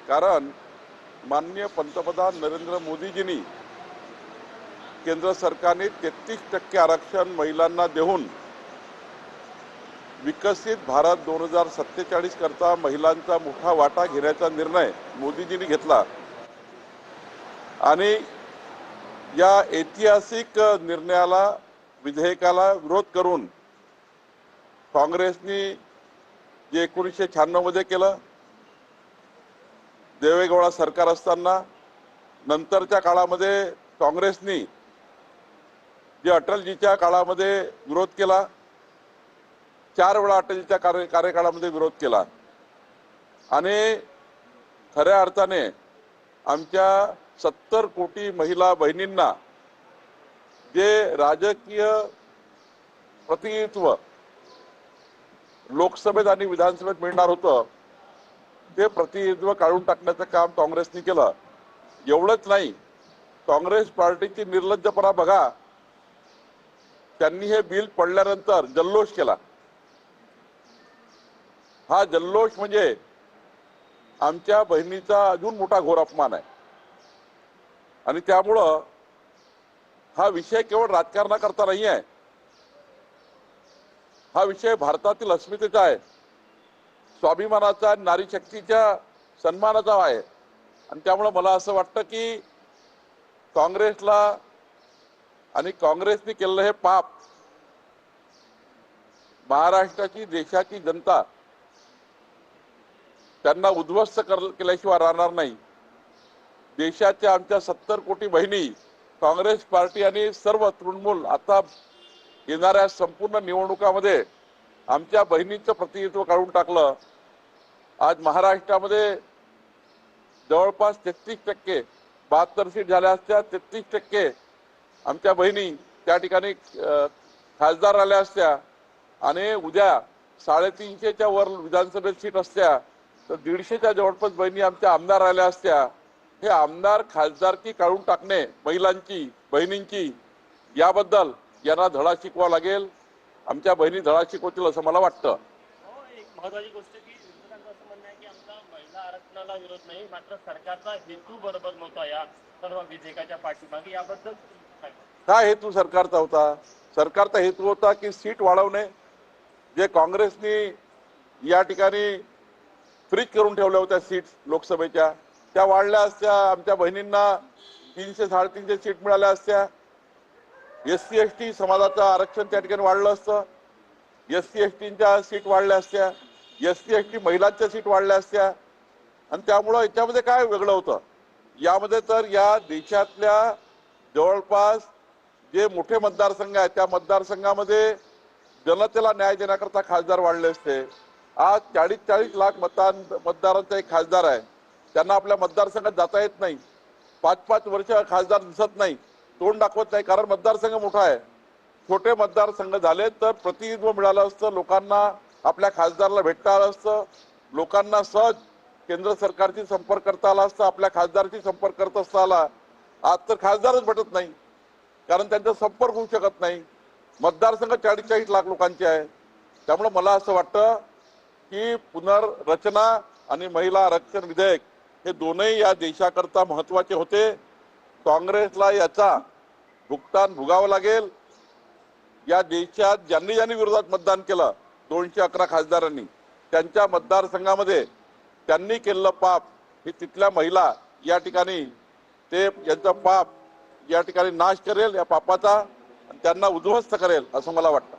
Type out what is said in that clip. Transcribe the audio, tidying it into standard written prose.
कारण माननीय पंतप्रधान नरेंद्र मोदीजींनी केंद्र सरकारने 33% आरक्षण महिलांना देऊन विकसित भारत 2047 करता महिलांचा मोठा वाटा घेण्याचा निर्णय मोदीजींनी घेतला आणि या ऐतिहासिक निर्णयाला विधेयकाला विरोध करून काँग्रेसने जे 1996 मध्ये केलं, देवेगौडा सरकार असताना नंतरच्या काळामध्ये काँग्रेसने जे अटलजीच्या काळामध्ये विरोध केला, 4 वेळा अटलजीच्या कार्यकाळामध्ये विरोध केला आणि खऱ्या अर्थाने आमच्या 70 कोटी महिला बहिणींना जे राजकीय प्रतिनिधित्व लोकसभेत आणि विधानसभेत मिळणार होतं ते प्रतिनिधित्व काढून टाकण्याचं काम काँग्रेसने केलं। एवढंच नाही, काँग्रेस पार्टीची निर्लज्जपणा बघा, त्यांनी हे बिल पडल्यानंतर जल्लोष केला। हा जल्लोष म्हणजे आमच्या बहिणीचा अजून मोठा घोर अपमान आहे आणि त्यामुळं हा विषय केवळ राजकारणाकरता नाही आहे, हा विषय भारतातील अस्मितेचा आहे, स्वाभिमानाचा, नारी शक्तीच्या सन्मानाचा आहे आणि त्यामुळे मला असं वाटतं की काँग्रेसला आणि काँग्रेसने केलेलं हे पाप महाराष्ट्राची, देशाची जनता त्यांना उद्ध्वस्त केल्याशिवाय राहणार नाही। देशाच्या आमच्या 70 कोटी बहिणी काँग्रेस पार्टी आणि सर्व तृणमूल आता येणाऱ्या संपूर्ण निवडणुकामध्ये आमच्या बहिणींचं प्रतिनिधित्व काढून टाकलं। आज महाराष्ट्रामध्ये जवळपास 33%, 72 सीट झाल्या असत्या, 33% आमच्या बहिणी त्या ठिकाणी खासदार आल्या असत्या आणि उद्या 350च्या वर विधानसभेत सीट असत्या तर 150च्या जवळपास बहिणी आमच्या आमदार राहिल्या असत्या। हे आमदार खासदारकी काढून टाकणे महिलांची, बहिणींची, याबद्दल यांना धडा शिकवा लागेल। आमच्या बहिणी धडा शिकवतील असं मला वाटतं। एक महत्त्वाची गोष्ट की विरोधकांचं असं म्हणणं आहे की आमचा महिला आरक्षणाला विरोध नाही, मात्र सरकारचा हेतू बरोबर नव्हता या सर्व विधेयकाच्या पाठीमागे, याबद्दल काय हेतू सरकारचा होता? सरकारचा हेतू होता की सीट वाढवणे। जे काँग्रेसने या ठिकाणी फ्रीज करून ठेवल्या होत्या सीट लोकसभेच्या, त्या वाढल्या असत्या, आमच्या बहिणींना 300-350 सीट मिळाल्या असत्या। SC ST समाजाचं आरक्षण त्या ठिकाणी वाढलं असतं, SC STच्या सीट वाढल्या असत्या, SC ST महिलांच्या सीट वाढल्या असत्या आणि त्यामुळं याच्यामध्ये काय वेगळं होतं? यामध्ये तर या देशातल्या जवळपास जे मोठे मतदारसंघ आहेत त्या मतदारसंघामध्ये जनतेला न्याय देण्याकरता खासदार वाढले असते। आज 40-40 लाख मतदारांचा एक खासदार आहे, त्यांना आपल्या मतदारसंघात जाता येत नाही, 5-5 वर्ष खासदार दिसत नाही, तोंड दाखवत नाही, कारण मतदारसंघ मोठा आहे। छोटे मतदारसंघ झाले तर प्रतिनिधित्व मिळालं असतं, लोकांना आपल्या खासदाराला भेटता आलं असतं, लोकांना सहज केंद्र सरकारशी संपर्क करता आला असता, आपल्या खासदाराशी संपर्क करत असता आला। आज तर खासदारच भेटत नाही, कारण त्यांचा संपर्क होऊ शकत नाही। मतदारसंघ 40-40 लाख लोकांचे आहे। त्यामुळे मला असं वाटतं की पुनर्रचना आणि महिला आरक्षण विधेयक हे दोनही या देशाकरता महत्त्वाचे होते। काँग्रेसला याचा भुगतान भोगावं लागेल। या देशात ज्यांनी ज्यांनी विरोधात मतदान केलं, 211 खासदारांनी, त्यांच्या मतदारसंघामध्ये त्यांनी केलेलं पाप हे तिथल्या महिला या ठिकाणी ते यांचा पाप या ठिकाणी नाश करेल, या पापाचा, आणि त्यांना उद्ध्वस्त करेल असं मला वाटतं।